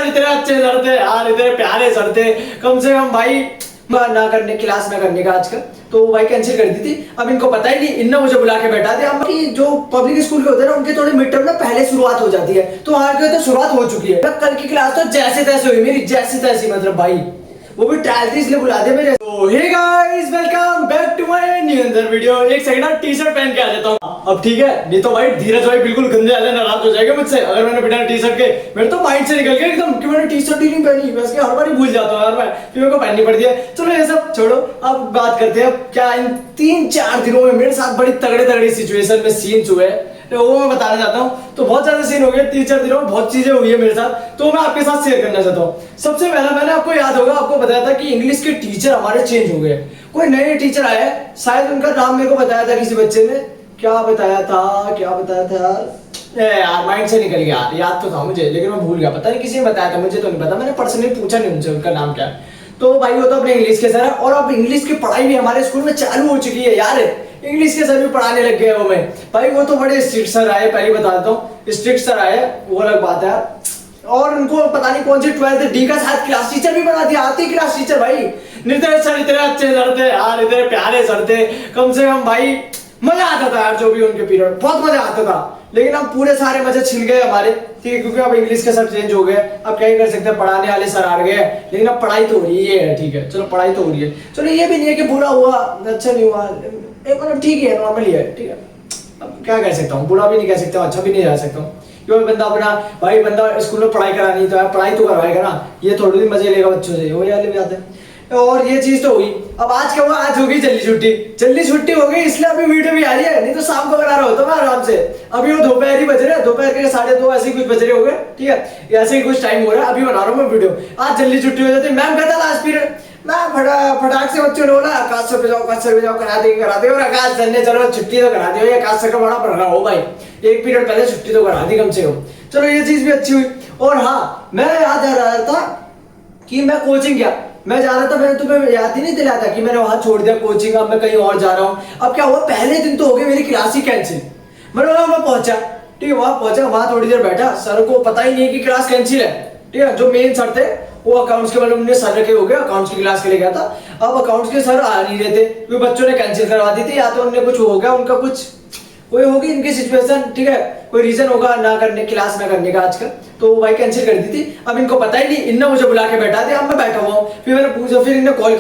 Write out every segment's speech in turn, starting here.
Sir इतने अच्छे sir थे यार, इतने प्यारे सर थे। कम से कम भाई ना करने क्लास ना करने का आजकल तो भाई कैंसिल कर दी थी। अब इनको पता ही नहीं, इनने मुझे बुला के बैठा दिया कि जो पब्लिक स्कूल के होते हैं ना उनके थोड़े मिड टर्म ना पहले शुरुआत हो जाती है, तो वहां की तो शुरुआत हो चुकी है। कल की क्लास तो जैसे तैसे हुई मेरी, जैसी तैसी मतलब भाई, वो भी ट्रायल थी इसलिए बुला दिया मेरे। तो hey guys, welcome back to my new अंदर वीडियो। एक सेकंड ना टी शर्ट पहन के आ जाता हूँ अब, ठीक है? नहीं तो भाई धीरज भाई बिल्कुल गंदे वाले नाराज हो जाएगा मुझसे अगर मैंने बिना टी शर्ट के, मेरे तो माइंड से निकल गया एकदम कि मैंने टी शर्ट ही नहीं पहनी। वैसे हर बार ही भूल जाता हूँ यार मैं, फिर मेरे को पहननी पड़ती है। चलो ये सब छोड़ो, अब बात करते हैं अब क्या इन 3-4 दिनों में मेरे साथ बड़ी तगड़े तगड़ी सिचुएशन में सीन्स हुए वो मैं बताना चाहता हूँ। तो बहुत ज्यादा सीन हो गए 3-4 दिनों में, बहुत चीजें हुई है मेरे साथ, तो मैं आपके साथ शेयर करना चाहता हूँ। सबसे पहला मैंने आपको याद होगा, आपको बताया था कि इंग्लिश के टीचर हमारे चेंज हो गए। कोई नए टीचर आए, शायद उनका नाम मेरे को बताया था किसी बच्चे ने, क्या बताया था यार माइंड से निकल गया याद तो था मुझे लेकिन मैं भूल गया, पता नहीं किसी ने बताया था, मुझे तो नहीं पता, मैंने पर्सनली पूछा नहीं उनसे उनका नाम क्या है। तो भाई वो तो अपने इंग्लिश के सर है, और अब इंग्लिश की पढ़ाई भी हमारे स्कूल में चालू हो चुकी है यार। इंग्लिश के सर भी पढ़ाने लग गए वो में भाई, वो तो बड़े स्ट्रिक्ट सर आए, पहले बता देता हूँ, स्ट्रिक्ट सर आए वो अलग बात है। और उनको पता नहीं कौन सी 12th डी का शायद क्लास टीचर भी बना दिया, आती क्लास टीचर भाई। नितेश सर इतने अच्छे सर थे यार, इतने प्यारे सर थे, कम से कम भाई मजा आता था यार, जो भी उनके पीरियड बहुत मजा आता था। लेकिन अब पूरे सारे मजे छिन गए हमारे, ठीक है? क्योंकि अब इंग्लिश के सर चेंज हो गए, अब क्या ही कर सकते हैं, पढ़ाने वाले सर आ गए, लेकिन अब पढ़ाई तो हो रही है, ठीक है? चलो पढ़ाई तो हो रही है, चलो ये भी नहीं है कि बुरा हुआ अच्छा नहीं हुआ, मतलब ठीक है, नॉर्मल ही है, ठीक है? अब क्या कह सकता हूँ, बुरा भी नहीं कह सकता हूँ, अच्छा भी नहीं कह सकता हूँ, क्योंकि बंदा अपना भाई बंदा स्कूल में पढ़ाई करानी तो है, पढ़ाई तो करवाएगा ना, ये थोड़ी भी मजे लेगा बच्चों से, वो यार जाते हैं। और ये चीज तो हुई। अब आज क्या हुआ, आज होगी जल्दी छुट्टी हो गई, इसलिए अभी वीडियो भी आ रही है, नहीं तो शाम को बना रहा होता मैं आराम से। अभी वो दोपहर ही बज रहे हैं, दोपहर के 2:30 ऐसे ही कुछ बज रहे हो गए, ठीक है? ऐसे ही कुछ टाइम हो रहा है, अभी बना रहा हूँ मैं वीडियो। आज जल्दी छुट्टी हो जाती है, मैम कहता लास्ट पीरियड, मैं फटाक से बच्चों ने बोला आकाश सर पे जाओ करा देंगे, और आकाश सर ने चलो छुट्टी तो करा दी, आकाश सर का बड़ा पढ़ रहा हो भाई, एक पीरियड पहले छुट्टी तो करा दी कम से कम, चलो ये चीज भी अच्छी हुई। और हाँ, मैं याद आ रहा था कि मैं कोचिंग गया, मैं जा रहा था, मैंने तुम्हें याद ही नहीं दिलाया था कि मैंने वहां छोड़ दिया कोचिंग, अब मैं कहीं और जा रहा हूँ। अब क्या हुआ, पहले दिन तो हो गई मेरी क्लास ही कैंसिल। मैं पहुंचा, ठीक है? वहां पहुंचा, वहां थोड़ी देर बैठा, सर को पता ही नहीं है कि क्लास कैंसिल है, ठीक है? जो मेन सर थे वो अकाउंट्स के, मतलब उन्होंने सर रखे हो गए, अकाउंट्स की क्लास के लिए गया था। अब अकाउंट्स के सर आ नहीं रहे थे क्योंकि बच्चों ने कैंसिल करवा दी थी, या तो उन्हें कुछ हो गया, उनका कुछ कोई होगी इनकी सिचुएशन, ठीक है? कोई रीजन होगा ना करने क्लास ना करने का आजकल, तो भाई कैंसिल कर दी थी। अब इनको पता ही नहीं, इनने मुझे बुला के बैठा दिया, अब मैं बैठा हुआ हूँ। फिर मैंने पूछा, फिर इन्हें कॉल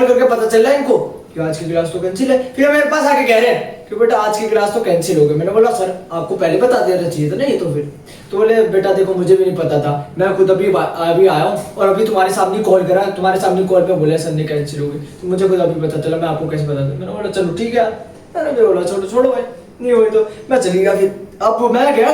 करके पता चल रहा है इनको कि आज की क्लास तो कैंसिल है। फिर मेरे पास आके कह रहे हैं कि बेटा आज की क्लास तो कैंसिल हो गई। मैंने बोला सर आपको पहले बता देना चाहिए था, नहीं तो फिर तो बोले बेटा देखो मुझे भी नहीं पता था, मैं खुद अभी आया हूँ और अभी तुम्हारे सामने कॉल करा, तुम्हारे सामने कॉल पे बोला सर ने कैंसिल हो गई, तो मुझे खुद अभी पता चला, मैं आपको कैसे बता दूं? मैंने बोला चलो ठीक है, मैंने बोला छोड़ो भाई, नहीं हुई तो मैं चली गया। फिर अब मैं गया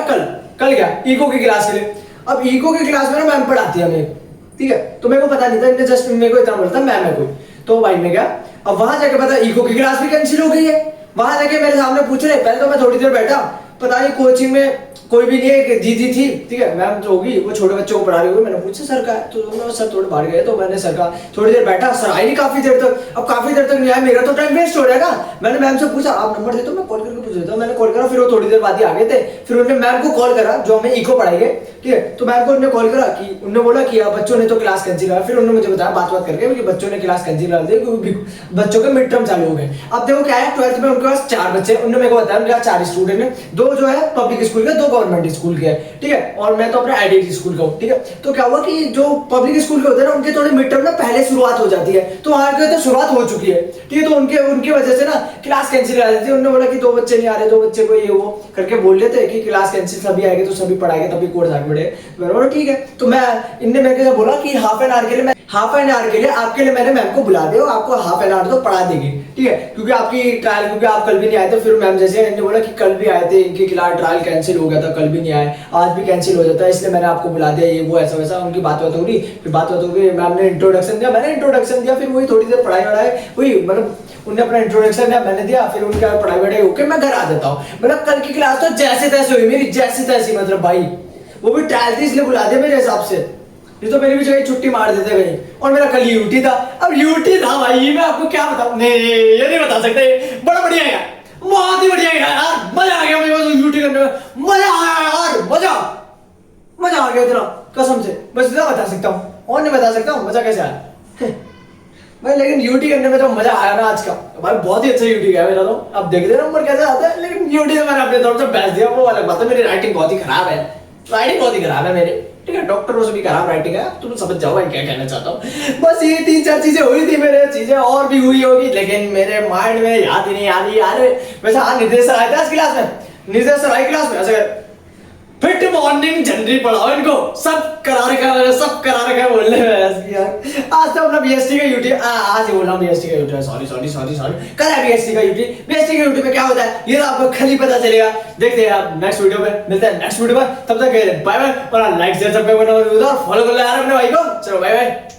कल गया इको की क्लास के लिए। अब इको की क्लास में ना मैम पढ़ाती है हमें, ठीक है? तो मेरे को पता नहीं था, इन्हें जस्ट मेरे को इतना बोला था मैम है कोई, तो भाई मैं गया। अब वहां जाके पता इको की क्लास भी कैंसिल हो गई है। वहां जाके मेरे सामने पूछ रहे, पहले तो मैं थोड़ी देर बैठा, पता नहीं कोचिंग में कोई भी नहीं है, दीदी थी, ठीक है? मैम जो होगी वो छोटे बच्चों को पढ़ा रही होगी। मैंने पूछा सर का है, तो सर थोड़े बाहर गए, तो मैंने सर का थोड़ी देर बैठा, सर आई नहीं काफी देर तक। अब काफी देर तक नहीं आया, मेरा तो टाइम वेस्ट हो जाएगा। मैंने मैम से पूछा आप नंबर दे दो, मैं कॉल करके पूछ देता हूँ। मैंने कॉल करा, फिर वो थोड़ी देर बाद ही आ गए थे। फिर उन्होंने मैम को कॉल करा जो हमें इको पढ़ाएंगे, ठीक है? तो मैम को उन्होंने कॉल करा कि उन्होंने बोला कि बच्चों ने तो क्लास कैंसिल करा। फिर उन्होंने मुझे बताया बात करके कि बच्चों ने क्लास कैंसिल करा दी क्योंकि बच्चों के मिड टर्म चालू हो गए। अब देखो क्या है, 12th में उनके पास 4 बच्चे, उन्होंने मेरे को बताया उनके पास 4 स्टूडेंट है, 2 जो है पब्लिक स्कूल के, 2 गवर्नमेंट स्कूल के, ठीक है? और मैं तो अपने आईडीएससी स्कूल का हूँ, ठीक है? तो क्या हुआ कि जो पब्लिक स्कूल के होते हैं ना उनके थोड़े मिड टर्म ना पहले शुरुआत हो जाती है, तो वहां की तो शुरुआत हो चुकी है, ठीक है? तो उनकी वजह से ना क्लास कैंसिल कर दी थी। उन्होंने बोला कि 2 बच्चे नहीं आ रहे, 2 बच्चे को ये वो करके बोल लेते कि क्लास कैंसिल, सभी आएंगे तो सभी पढ़ाएंगे तभी कोर्स आगे बढ़े। मैंने बोला ठीक है। तो इनने मेरे को बोला कि हाफ एन आवर के लिए आपके लिए मैंने मैम को बुला दिया, आपको हाफ एन आवर तो पढ़ा देगी, ठीक है? क्योंकि आपकी ट्रायल, क्योंकि आप कल भी नहीं आए थे। फिर मैम जैसे इन्होंने बोला कि कल भी आए थे, इनकी क्लास ट्रायल कैंसिल हो गया था, कल भी नहीं आए, आज भी कैंसिल हो जाता है, इसलिए मैंने आपको बुला दिया, ये वो ऐसा वैसा उनकी बात हो रही। फिर बात हो गई, मैम ने इंट्रोडक्शन दिया, मैंने इंट्रोडक्शन दिया, फिर वही थोड़ी देर पढ़ाई हुई, मतलब उन्हें अपना इंट्रोडक्शन दिया, मैंने दिया, फिर उनका पढ़ाई वढ़ाई होकर मैं घर आ जाता हूँ। मतलब कल की क्लास तो जैसे तैसे हुई मेरी, जैसी तैसी, मतलब भाई वो भी ट्रायल थी इसलिए बुला दिया मेरे हिसाब से, नहीं तो मेरी भी जगह छुट्टी मार देते कहीं। और मेरा कल यूटी था। अब यूटी था भाई, मैं आपको क्या बताऊं, नहीं ये नहीं बता सकते, बड़ा बढ़िया है, बहुत ही बढ़िया है यार, मजा आ गया मेरे को यूटी करने में, मजा आया यार, मजा आ गया इतना। कसम से बस इतना बता सकता हूँ और नहीं बता सकता हूँ मजा कैसे आया। भाई लेकिन यूटी करने में तो मजा आया ना आज का भाई, बहुत ही अच्छा यूटी गया मेरा तो। अब देख दे नंबर कैसे आता है, लेकिन यूटी से मैंने अपने तरफ से बेस्ट दिया, वो अलग बात है। मेरी राइटिंग बहुत ही खराब है, राइटिंग बहुत ही खराब है मेरी, ठीक है, डॉक्टरों से भी खराब राइटिंग है। तुम समझ जाओ मैं क्या कहना चाहता हूँ। बस ये 3-4 चीजें हुई थी मेरे, चीजें और भी हुई होगी लेकिन मेरे माइंड में याद ही नहीं आ रही यार। वैसे हाँ निर्देश सर आए थे आज क्लास में, निर्देश सर आए क्लास में ऐसे फिट मॉर्निंग जनरल पढ़ाओ इनको, सब करा रखा है, सब करा रखा है बोलने में यार। आज तो अपना बीएसटी का यूटी, आज ही बोल रहा हूँ बीएसटी का UT, sorry sorry sorry sorry, कल है बीएसटी का यूटी। बीएसटी का यूटी में क्या होता है ये तो आपको कल ही पता चलेगा। देखते हैं आप नेक्स्ट वीडियो पे, मिलते हैं नेक्स्ट वीडियो पर, तब तक बाय बाय। और लाइक शेयर सब पे फॉलो कर लो यार अपने भाई को। चलो बाय बाय।